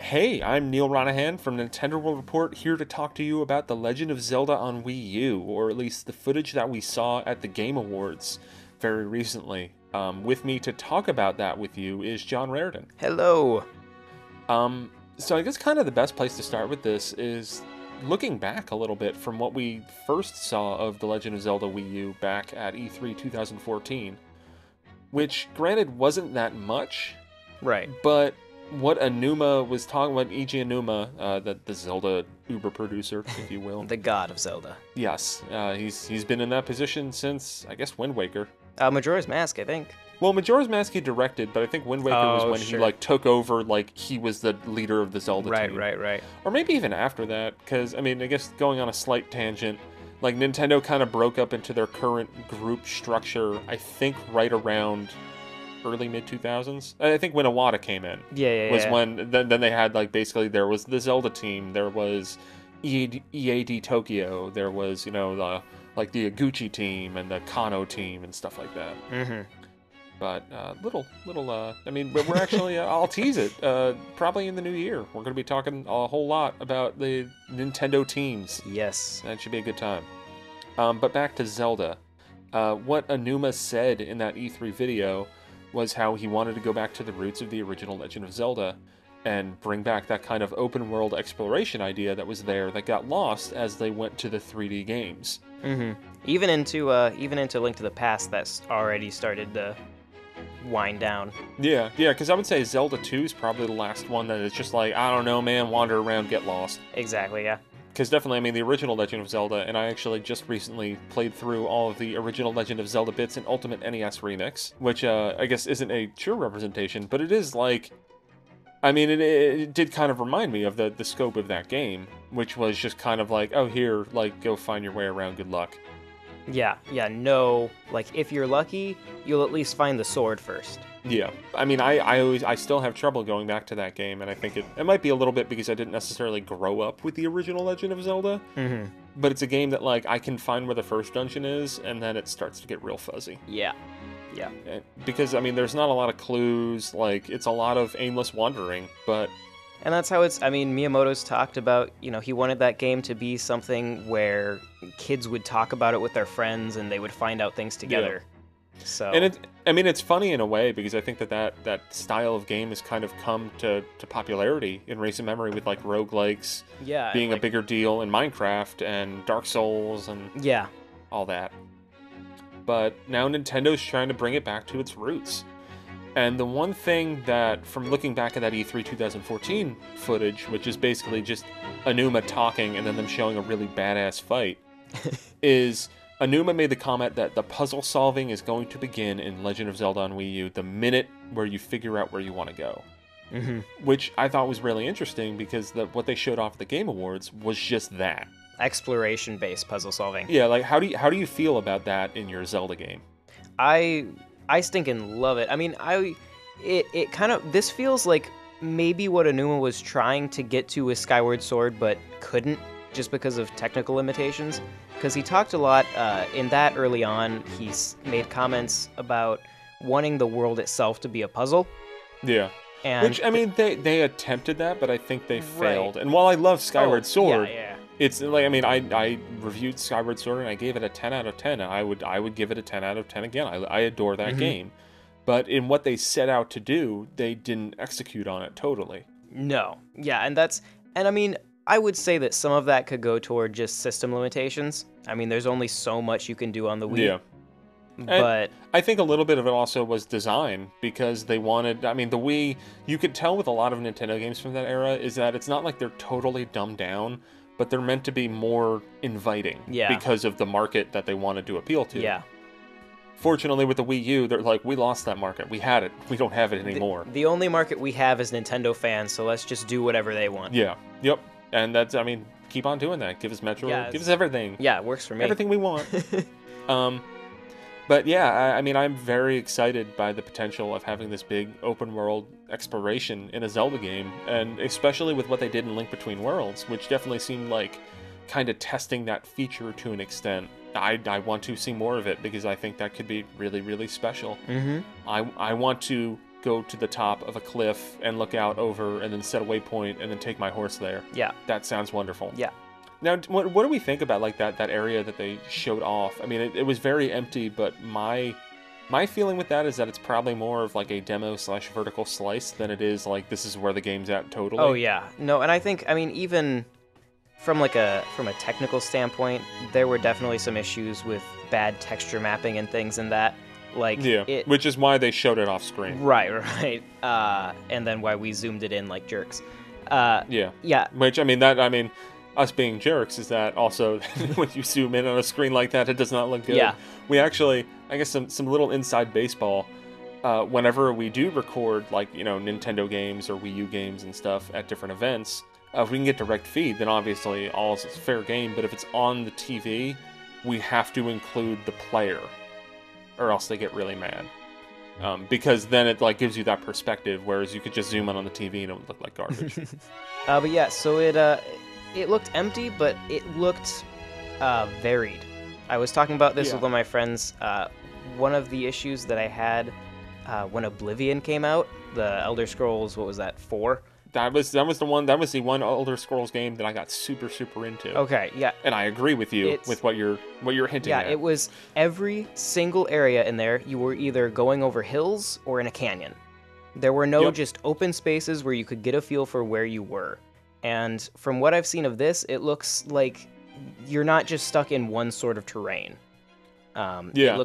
Hey, I'm Neal Ronahan from Nintendo World Report, here to talk to you about The Legend of Zelda on Wii U, or at least the footage that we saw at the Game Awards very recently. With me to talk about that with you is John Raridan. Hello. So I guess kind of the best place to start with this is looking back a little bit from what we first saw of The Legend of Zelda Wii U back at E3 2014, which granted wasn't that much, Right. but what Aonuma was talking about, Eiji Aonuma, the Zelda Uber producer, if you will. The god of Zelda. Yes, he's been in that position since, I guess, Wind Waker. Majora's Mask, I think. Well, Majora's Mask he directed, but I think Wind Waker was when sure. he took over, he was the leader of the Zelda team. Right. Or maybe even after that, because, I guess going on a slight tangent, Nintendo kind of broke up into their current group structure, I think right around early mid-2000s. I think when Iwata came in. Yeah. When then they had basically there was the Zelda team, there was EAD Tokyo, there was the Iguchi team and the Kano team and stuff like that. Mm-hmm. But we're actually I'll tease it. Probably in the new year we're going to be talking a whole lot about the Nintendo teams. Yes. That should be a good time. But back to Zelda. What Aonuma said in that E3 video was how he wanted to go back to the roots of the original Legend of Zelda and bring back that kind of open world exploration idea that was there that got lost as they went to the 3D games. Mm-hmm. Even into Link to the Past, that's already started to wind down. Yeah, because I would say Zelda 2 is probably the last one that is just I don't know, man, wander around, get lost. Exactly, yeah. Because definitely, the original Legend of Zelda, and I actually just recently played through all of the original Legend of Zelda bits in Ultimate NES Remix, which I guess isn't a true representation, but it is it did kind of remind me of the scope of that game, which was just kind of oh, here, go find your way around, good luck. Yeah, no, if you're lucky, you'll at least find the sword first. Yeah, I still have trouble going back to that game, and I think it might be a little bit because I didn't necessarily grow up with the original Legend of Zelda, but it's a game that, I can find where the first dungeon is, and then it starts to get real fuzzy. Yeah. Because, there's not a lot of clues, it's a lot of aimless wandering, but... And that's how Miyamoto's talked about, he wanted that game to be something where kids would talk about it with their friends, and they would find out things together. Yeah. So. And it's funny in a way because I think that style of game has kind of come to popularity in recent memory with roguelikes being a bigger deal in Minecraft and Dark Souls and all that. But now Nintendo's trying to bring it back to its roots. And the one thing that, from looking back at that E3 2014 footage, which is basically just Aonuma talking and then them showing a really badass fight, is... Aonuma made the comment that the puzzle solving is going to begin in Legend of Zelda on Wii U the minute where you figure out where you want to go. Mm-hmm. Which I thought was really interesting because what they showed off at the Game Awards was just that. Exploration-based puzzle solving. Yeah, how do you feel about that in your Zelda game? I stinking love it. It kind of, this feels like maybe what Aonuma was trying to get to with Skyward Sword but couldn't just because of technical limitations. Because he talked a lot in that early on. He's made comments about wanting the world itself to be a puzzle. Yeah. And which, they attempted that, but I think they failed. And while I love Skyward Sword, it's I reviewed Skyward Sword and I gave it a 10 out of 10. I would give it a 10 out of 10 again. I adore that game. But in what they set out to do, they didn't execute on it totally. No. Yeah, I would say that some of that could go toward just system limitations. There's only so much you can do on the Wii. Yeah. But I think a little bit of it also was design because they wanted... the Wii, you could tell with a lot of Nintendo games from that era, is that it's not like they're totally dumbed down, but they're meant to be more inviting because of the market that they wanted to appeal to. Yeah. Fortunately, with the Wii U, they're we lost that market. We had it. We don't have it anymore. The only market we have is Nintendo fans, so let's just do whatever they want. Yeah. Yep. And that's, keep on doing that. Give us Metro. Give us everything. Yeah, it works for me. Everything we want. But yeah, I'm very excited by the potential of having this big open world exploration in a Zelda game, and especially with what they did in Link Between Worlds, which definitely seemed like kind of testing that feature to an extent. I want to see more of it because I think that could be really, really special. Mm-hmm. I want to go to the top of a cliff and look out over and then set a waypoint and then take my horse there. Yeah. That sounds wonderful. Yeah. Now, what do we think about like that area that they showed off? I mean, it was very empty, but my feeling with that is that it's probably more of like a demo / vertical slice than it is like this is where the game's at totally. Oh yeah, no, and I think even from a technical standpoint, there were definitely some issues with bad texture mapping and things in that. Like which is why they showed it off screen. Right. And then why we zoomed it in like jerks. Yeah. Which us being jerks is that also when you zoom in on a screen like that, it does not look good. Yeah. We actually, I guess some little inside baseball, whenever we do record like, Nintendo games or Wii U games and stuff at different events, if we can get direct feed, then obviously all is fair game. But if it's on the TV, we have to include the player or else they get really mad. Because then it like gives you that perspective, whereas you could just zoom in on the TV and it would look like garbage. But yeah, so it looked empty, but it looked varied. I was talking about this with one of my friends. One of the issues that I had when Oblivion came out, the Elder Scrolls, what was that, 4? That was the one Elder Scrolls game that I got super into. Okay, yeah. And I agree with you with what you're hinting at. Yeah, it was every single area in there. You were either going over hills or in a canyon. There were no just open spaces where you could get a feel for where you were. And from what I've seen of this, it looks like you're not just stuck in one sort of terrain. It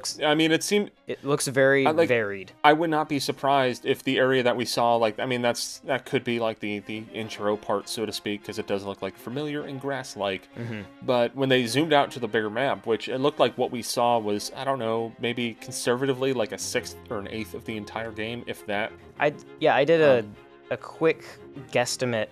looks very varied. I would not be surprised if the area that we saw, that could be like the intro part, so to speak, because it does look like familiar and grass-like. Mm-hmm. But when they zoomed out to the bigger map, which it looked like what we saw was, I don't know, maybe conservatively like a 1/6 or an 1/8 of the entire game, if that. I did a quick guesstimate,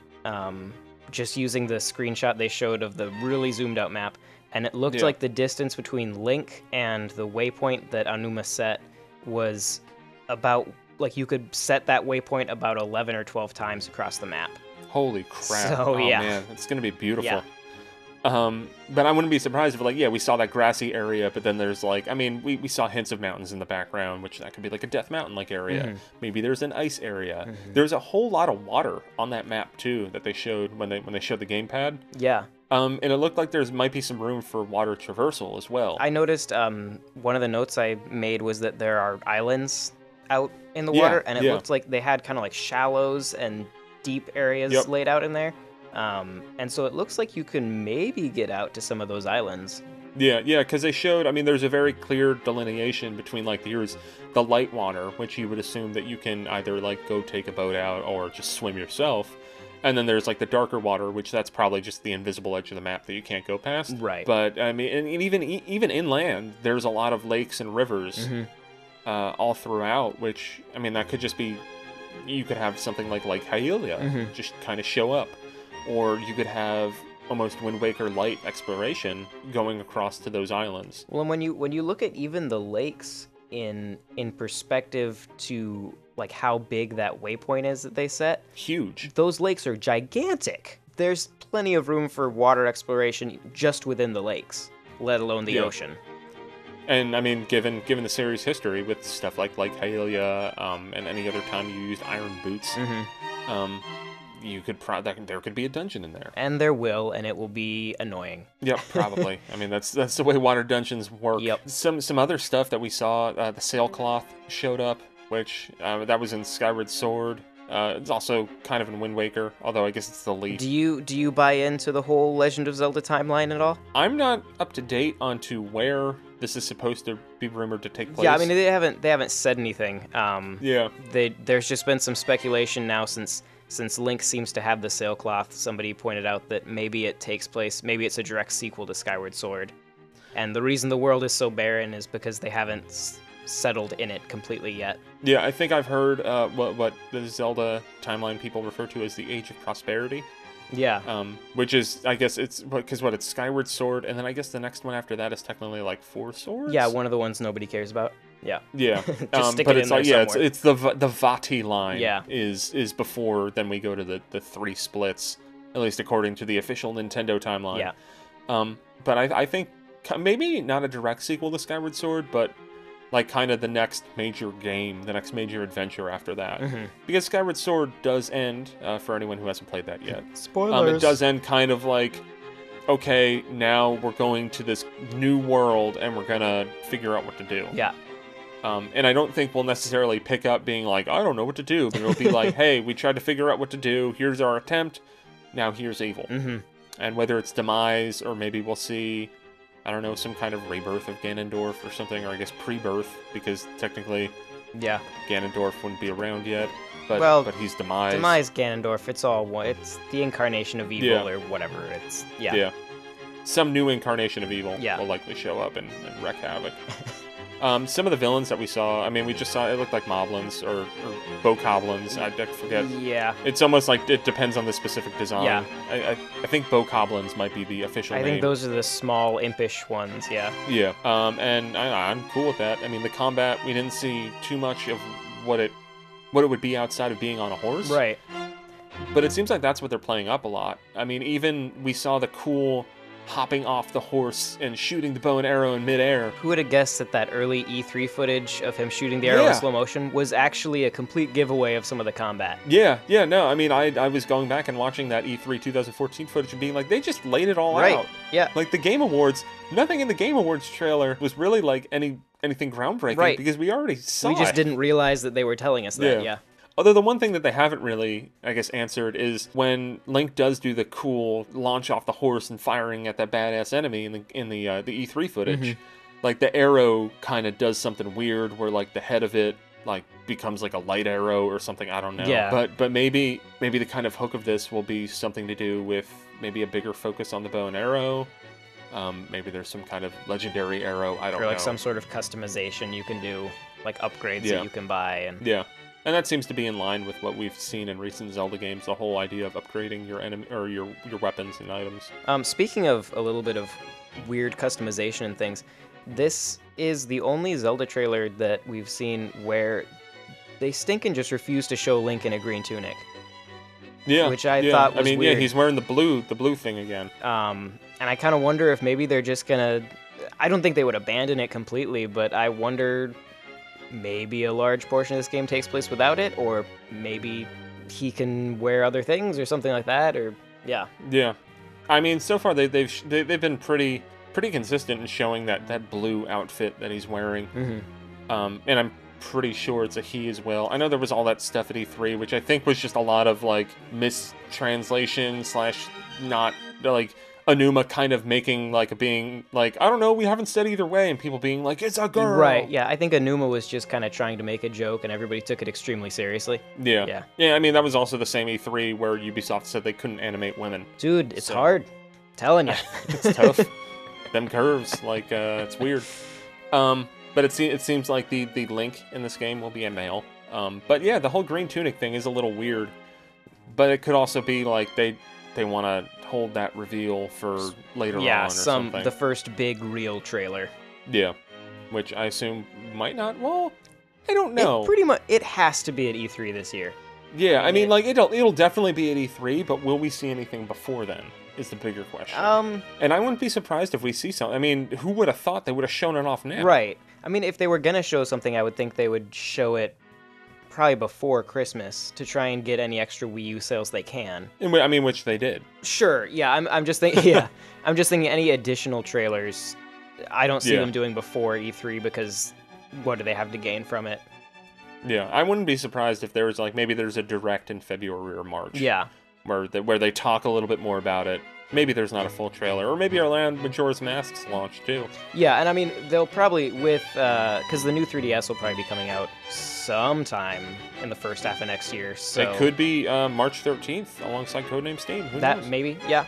just using the screenshot they showed of the really zoomed out map. And it looked like the distance between Link and the waypoint that Aonuma set was about, like, you could set that waypoint about 11 or 12 times across the map. Holy crap. So, man, it's going to be beautiful. Yeah. But I wouldn't be surprised if, we saw that grassy area, but then there's, we saw hints of mountains in the background, which that could be, like, a Death Mountain-like area. Mm-hmm. Maybe there's an ice area. Mm-hmm. There's a whole lot of water on that map, too, that they showed when they showed the gamepad. Yeah. And it looked like there might be some room for water traversal as well. I noticed one of the notes I made was that there are islands out in the water, and it looked like they had kind of like shallows and deep areas laid out in there. And so it looks like you can maybe get out to some of those islands. Yeah, because they showed, there's a very clear delineation between, here's the light water, which you would assume that you can either, go take a boat out or just swim yourself. And then there's, the darker water, which that's probably just the invisible edge of the map that you can't go past. Right. But, and even inland, there's a lot of lakes and rivers all throughout, which, that could just be, you could have something like Hylia just kind of show up. Or you could have almost Wind Waker light exploration going across to those islands. Well, and when you look at even the lakes in perspective to how big that waypoint is that they set, huge. Those lakes are gigantic. There's plenty of room for water exploration just within the lakes, let alone the ocean. And given the series history with stuff like Hylia, and any other time you used iron boots, you could there could be a dungeon in there. And there will, and it will be annoying. Yep, probably. That's the way water dungeons work. Yep. Some other stuff that we saw, the sailcloth showed up, which that was in Skyward Sword. It's also kind of in Wind Waker, although I guess it's the lead. Do you buy into the whole Legend of Zelda timeline at all? I'm not up to date onto where this is supposed to be rumored to take place. Yeah, they haven't said anything. There's just been some speculation now since Link seems to have the sailcloth. Somebody pointed out that maybe it takes place, maybe it's a direct sequel to Skyward Sword. And the reason the world is so barren is because they haven't settled in it completely yet. Yeah, I think I've heard what the Zelda timeline people refer to as the Age of Prosperity. Yeah. Which is, I guess it's it's Skyward Sword, and then I guess the next one after that is technically Four Swords. Yeah, one of the ones nobody cares about. Yeah. Yeah. Just stick it in there somewhere. It's the Vati line. Yeah. Is before then we go to the three splits, at least according to the official Nintendo timeline. Yeah. But I think maybe not a direct sequel to Skyward Sword, but like kind of the next major game, the next major adventure after that. Because Skyward Sword does end, for anyone who hasn't played that yet. Spoilers. It does end kind of like, okay, now we're going to this new world and we're gonna figure out what to do. Yeah. And I don't think we'll necessarily pick up being like, I don't know what to do, but it'll be like, hey, we tried to figure out what to do, here's our attempt, now here's evil. And whether it's demise, or maybe we'll see, I don't know, some kind of rebirth of Ganondorf or something, or I guess pre-birth, because technically Ganondorf wouldn't be around yet, but he's demise. Demise Ganondorf, it's all one. It's the incarnation of evil or whatever. It's, Some new incarnation of evil will likely show up and wreak havoc. Some of the villains that we saw, I mean, we just saw, it looked like moblins or bokoblins, I forget. Yeah. It's almost like it depends on the specific design. Yeah. I think bokoblins might be the official name. I think those are the small, impish ones, yeah. Yeah, and I'm cool with that. I mean, the combat, we didn't see too much of what it would be outside of being on a horse. Right. But it seems like that's what they're playing up a lot. I mean, even we saw the cool hopping off the horse and shooting the bow and arrow in midair. Who would have guessed that that early E3 footage of him shooting the arrow in slow motion was actually a complete giveaway of some of the combat? No, I mean, I was going back and watching that E3 2014 footage and being like, they just laid it all out. Yeah. Like, the Game Awards, nothing in the Game Awards trailer was really like anything groundbreaking, because we already saw it. We just didn't realize that they were telling us that, Although the one thing that they haven't really, I guess, answered is when Link does do the cool launch off the horse and firing at that badass enemy in the E3 footage, like the arrow kind of does something weird where like the head of it like becomes like a light arrow or something. I don't know. Yeah. But maybe the kind of hook of this will be something to do with maybe a bigger focus on the bow and arrow. Maybe there's some kind of legendary arrow. I don't know. Or like some sort of customization you can do, like upgrades that you can buy and. Yeah. And that seems to be in line with what we've seen in recent Zelda games, the whole idea of upgrading your enemy or your weapons and items. Speaking of a little bit of weird customization and things, this is the only Zelda trailer that we've seen where they stinkin' just refuse to show Link in a green tunic. Yeah, which I thought was weird. Yeah, he's wearing the blue thing again. And I kind of wonder if maybe they're just gonna. I don't think they would abandon it completely, but I wonder. Maybe a large portion of this game takes place without it, or maybe he can wear other things or something like that, or yeah. I mean, so far they've been pretty consistent in showing that blue outfit that he's wearing. And I'm pretty sure it's a he as well. I know there was all that stuff at E3, which I think was just a lot of like mistranslation / not like Anuma kind of making like being like, I don't know, we haven't said either way, and people being like, it's a girl. Right, yeah, I think Anuma was just kind of trying to make a joke and everybody took it extremely seriously. Yeah, I mean, that was also the same E3 where Ubisoft said they couldn't animate women. Dude, it's hard. I'm telling you. It's tough. Them curves, like, it's weird. But it seems like the Link in this game will be a male. But yeah, the whole green tunic thing is a little weird. But it could also be like they want to hold that reveal for later on or something. The first big real trailer. Yeah, which I assume might not. Well, I don't know. It has to be at E3 this year. Yeah, I mean, like it'll definitely be at E3, but will we see anything before then? Is the bigger question. And I wouldn't be surprised if we see something. I mean, who would have thought they would have shown it off now? Right. I mean, if they were gonna show something, I would think they would show it probably before Christmas to try and get any extra Wii U sales they can. I mean, which they did. Sure, yeah. I'm just thinking. Yeah, I'm just thinking any additional trailers. I don't see them doing before E3 because what do they have to gain from it? Yeah, I wouldn't be surprised if there was like maybe there's a direct in February or March. Yeah. Where they talk a little bit more about it. Maybe there's not a full trailer, or maybe our Land Majora's Mask's launch too. Yeah, and I mean they'll probably because the new 3DS will probably be coming out sometime in the first half of next year. So it could be March 13th alongside Codename Steam. Who knows? Maybe, yeah.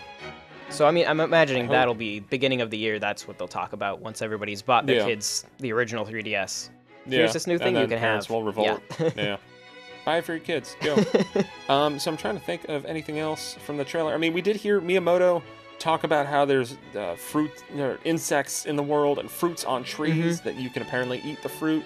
So I mean, I'm imagining that'll be beginning of the year. That's what they'll talk about once everybody's bought their kids the original 3DS. Here's this new thing you can have. Will revolt. Yeah. Buy it for your kids. Go. So I'm trying to think of anything else from the trailer. I mean, we did hear Miyamoto talk about how there's fruit, insects in the world and fruits on trees that you can apparently eat the fruit.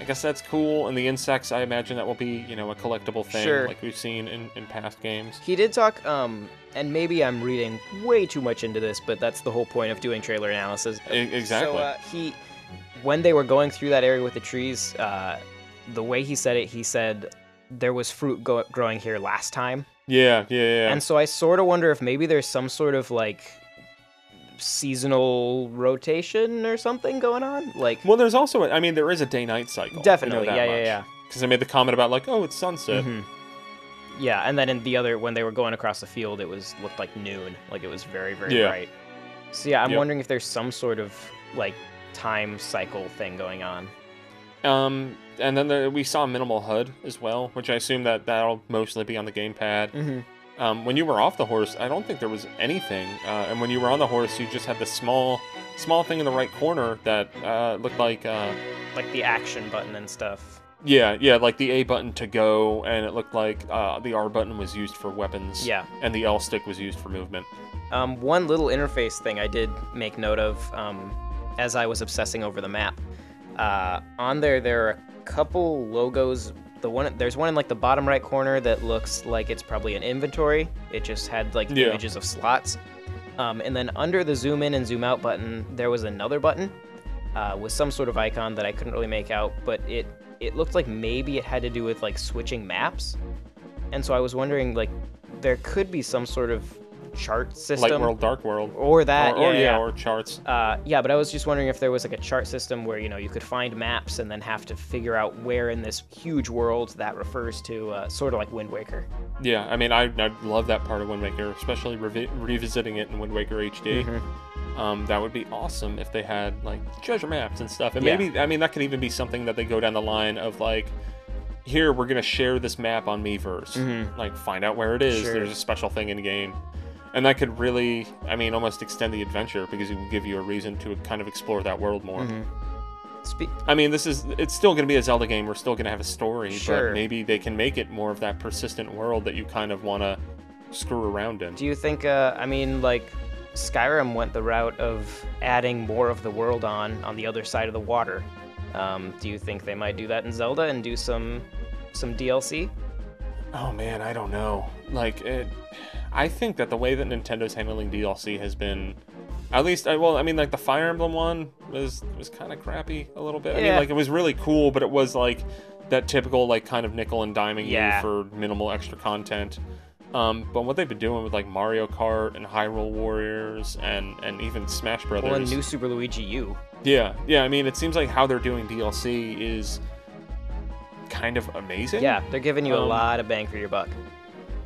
I guess that's cool. And the insects, I imagine that will be, a collectible thing like we've seen in past games. He did talk, and maybe I'm reading way too much into this, but that's the whole point of doing trailer analysis. Exactly. So when they were going through that area with the trees, the way he said there was fruit growing here last time. Yeah. And so I sort of wonder if maybe there's some sort of like seasonal rotation or something going on. Like, well, there's also, I mean, there is a day-night cycle. Definitely, yeah. Because I made the comment about like, oh, it's sunset. Mm-hmm. Yeah, and then in the other, when they were going across the field, it looked like noon. Like it was very, very bright. So yeah, I'm wondering if there's some sort of like time cycle thing going on. And then we saw minimal HUD as well, which I assume that'll mostly be on the gamepad. Mm-hmm. When you were off the horse, I don't think there was anything. And when you were on the horse, you just had the small thing in the right corner that looked like the action button and stuff. Yeah, like the A button to go, and it looked like the R button was used for weapons. Yeah. And the L stick was used for movement. One little interface thing I did make note of as I was obsessing over the map. On there are a couple logos. There's one in like the bottom right corner that looks like it's probably an inventory. It just had like images of slots. And then under the zoom in and zoom out button, there was another button with some sort of icon that I couldn't really make out, but it looked like maybe it had to do with like switching maps. And so I was wondering, like, there could be some sort of chart system. Light world, dark world. Or that, or charts. Yeah, but I was just wondering if there was like a chart system where, you could find maps and then have to figure out where in this huge world that refers to, sort of like Wind Waker. Yeah, I mean, I love that part of Wind Waker, especially revisiting it in Wind Waker HD. Mm-hmm. That would be awesome if they had, like, treasure maps and stuff. And maybe, I mean, that could even be something that they go down the line of, like, here, we're going to share this map on Miiverse. Mm-hmm. Like, find out where it is. Sure. There's a special thing in the game. And that could really, I mean, almost extend the adventure because it would give you a reason to kind of explore that world more. Mm-hmm. I mean, it's still going to be a Zelda game. We're still going to have a story, sure. But maybe they can make it more of that persistent world that you kind of want to screw around in. Do you think, I mean, like, Skyrim went the route of adding more of the world on the other side of the water. Do you think they might do that in Zelda and do some DLC? Oh man, I don't know. Like, I think that the way that Nintendo's handling DLC has been, at least, like the Fire Emblem one was kind of crappy a little bit. Yeah. I mean, like, it was really cool, but it was like that typical, like, kind of nickel and diming you for minimal extra content. But what they've been doing with like Mario Kart and Hyrule Warriors and even Smash Brothers. Well, and New Super Luigi U. Yeah. I mean, it seems like how they're doing DLC is kind of amazing. Yeah, they're giving you a lot of bang for your buck.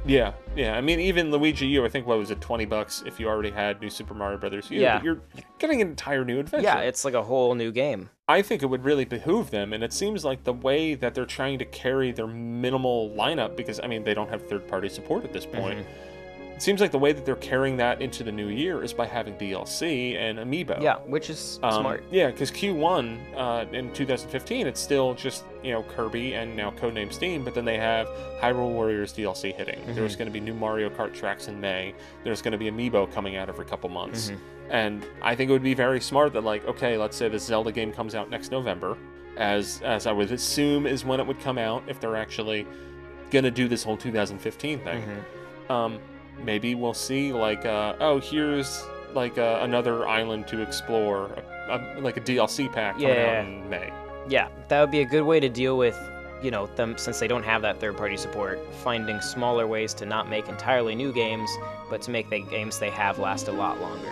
Yeah. I mean, even Luigi U, I think, what was it, $20 if you already had New Super Mario Brothers U? Yeah. But you're getting an entire new adventure. Yeah, it's like a whole new game. I think it would really behoove them, and it seems like the way that they're trying to carry their minimal lineup, because, I mean, they don't have third-party support at this point. Mm-hmm. It seems like the way that they're carrying that into the new year is by having DLC and Amiibo. Yeah, which is smart. Yeah, because Q1 in 2015, it's still just, Kirby and now Codename Steam, but then they have Hyrule Warriors DLC hitting. Mm-hmm. There's going to be new Mario Kart tracks in May. There's going to be Amiibo coming out every couple months. Mm-hmm. And I think it would be very smart that, like, okay, let's say this Zelda game comes out next November, as I would assume is when it would come out if they're actually going to do this whole 2015 thing. Mm-hmm. Maybe we'll see, like, here's, like, another island to explore, like a DLC pack coming out in May. Yeah, that would be a good way to deal with, them, since they don't have that third-party support, finding smaller ways to not make entirely new games, but to make the games they have last a lot longer.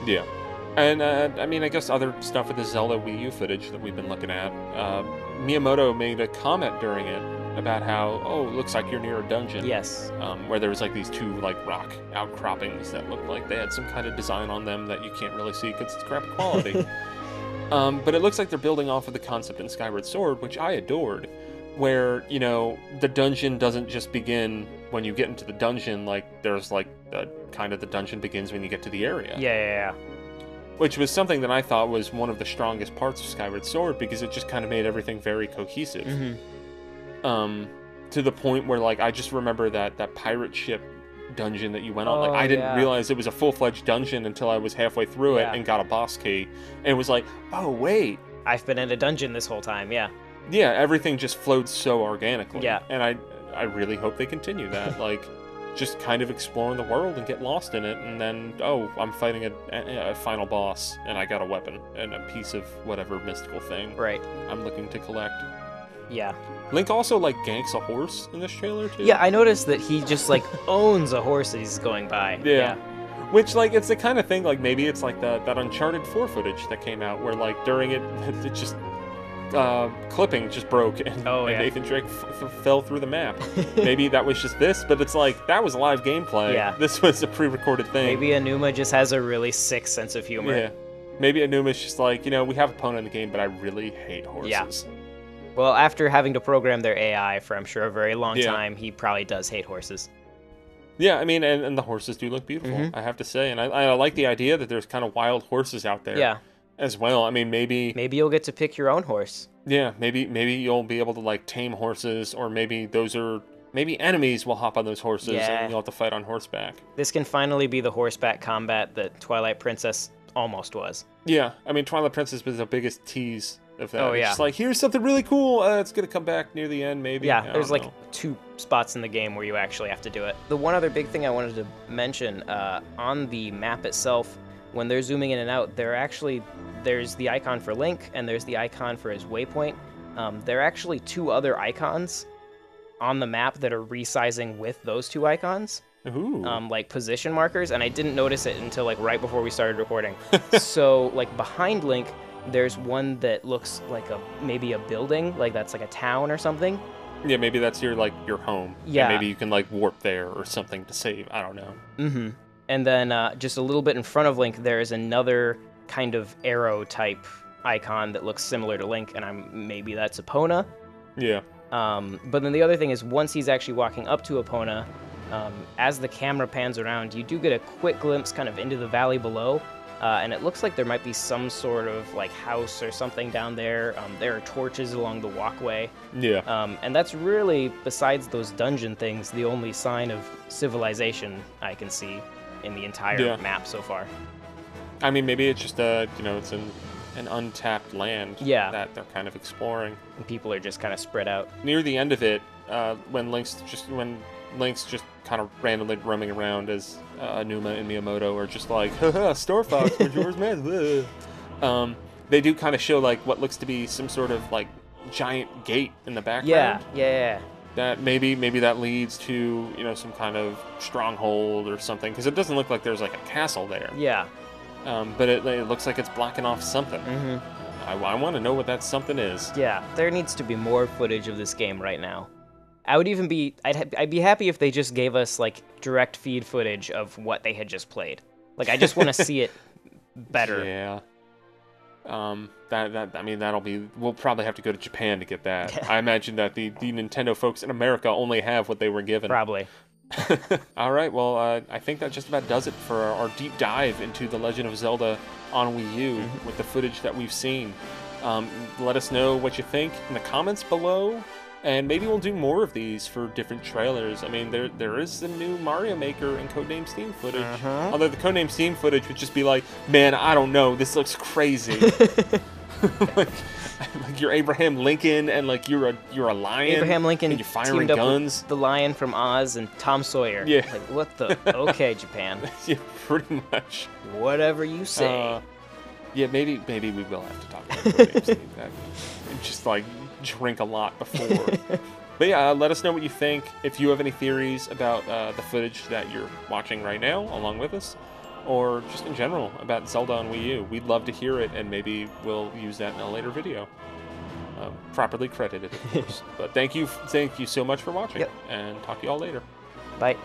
Yeah. And, I mean, I guess other stuff with the Zelda Wii U footage that we've been looking at, Miyamoto made a comment during it about how, it looks like you're near a dungeon. Yes. Where there was like these two like rock outcroppings that looked like they had some kind of design on them that you can't really see because it's crap quality. But it looks like they're building off of the concept in Skyward Sword, which I adored, where, the dungeon doesn't just begin when you get into the dungeon, like there's like the dungeon begins when you get to the area. Yeah. Which was something that I thought was one of the strongest parts of Skyward Sword because it just kind of made everything very cohesive. Mm-hmm. To the point where, like, I just remember that pirate ship dungeon that you went on. Like, I didn't realize it was a full-fledged dungeon until I was halfway through it and got a boss key. And it was like, oh, wait. I've been in a dungeon this whole time, yeah. Yeah, everything just flowed so organically. Yeah. And I really hope they continue that. Like, just kind of exploring the world and get lost in it, and then, oh, I'm fighting a final boss, and I got a weapon and a piece of whatever mystical thing I'm looking to collect. Yeah. Link also, like, ganks a horse in this trailer, too. Yeah, I noticed that he just, like, owns a horse as he's going by. Yeah. Which, like, it's the kind of thing, like, maybe it's like that Uncharted 4 footage that came out, where, like, during it just... clipping just broke, and Nathan Drake fell through the map. Maybe that was just this, but it's like, that was live gameplay. Yeah. This was a pre-recorded thing. Maybe Enuma just has a really sick sense of humor. Yeah. Maybe Enuma's just like, we have Epona in the game, but I really hate horses. Yeah. Well, after having to program their AI for, I'm sure, a very long time, he probably does hate horses. Yeah, I mean, and the horses do look beautiful, I have to say. And I like the idea that there's kind of wild horses out there as well. I mean, maybe you'll get to pick your own horse. Yeah, maybe you'll be able to, like, tame horses, or maybe maybe enemies will hop on those horses and you'll have to fight on horseback. This can finally be the horseback combat that Twilight Princess almost was. Yeah, I mean, Twilight Princess was the biggest tease of that. Oh, yeah. It's just like, here's something really cool. It's going to come back near the end, maybe. Yeah, there's like 2 spots in the game where you actually have to do it. The one other big thing I wanted to mention, on the map itself, when they're zooming in and out, there's the icon for Link, and there's the icon for his waypoint. There are actually 2 other icons on the map that are resizing with those 2 icons. Ooh. Like position markers, and I didn't notice it until like right before we started recording. So like behind Link, there's one that looks like maybe a building, like that's like a town or something. Yeah, maybe that's your home. Yeah. And maybe you can like warp there or something to save. I don't know. Mm-hmm. And then just a little bit in front of Link, there is another kind of arrow type icon that looks similar to Link, and maybe that's Epona. Yeah. But then the other thing is, once he's actually walking up to Epona, as the camera pans around, you do get a quick glimpse kind of into the valley below, and it looks like there might be some sort of like house or something down there. There are torches along the walkway. Yeah. And that's really, besides those dungeon things, the only sign of civilization I can see in the entire map so far. I mean, maybe it's just it's an untapped land that they're kind of exploring. And people are just kind of spread out. Near the end of it, when Link's just kind of randomly roaming around as Enuma and Miyamoto are just like, haha, Star Fox, where's yours, man? They do kind of show like what looks to be some sort of like giant gate in the background. Yeah. That maybe that leads to some kind of stronghold or something, because it doesn't look like there's like a castle there. Yeah. But it looks like it's blocking off something. Mm-hmm. I want to know what that something is. Yeah, there needs to be more footage of this game right now. I'd be happy if they just gave us like direct feed footage of what they had just played. Like, I just want to see it better. Yeah. We'll probably have to go to Japan to get that. I imagine that the Nintendo folks in America only have what they were given. Probably. All right, well, I think that just about does it for our deep dive into The Legend of Zelda on Wii U with the footage that we've seen. Let us know what you think in the comments below, and maybe we'll do more of these for different trailers. I mean, there is some new Mario Maker and Codename Steam footage. Although the Codename Steam footage would just be like, man, I don't know, this looks crazy. like you're Abraham Lincoln, and like you're a lion. Abraham Lincoln and you're firing teamed guns. Up with the lion from Oz and Tom Sawyer. Yeah. Like, what the? Okay, Japan. Yeah, pretty much. Whatever you say. Yeah, maybe we will have to talk about Codename Steam. Just like drink a lot before. But yeah, let us know what you think. If you have any theories about the footage that you're watching right now, along with us, or just in general about Zelda on Wii U, we'd love to hear it, and maybe we'll use that in a later video. Properly credited, of course. But thank you so much for watching, and talk to y'all later. Bye.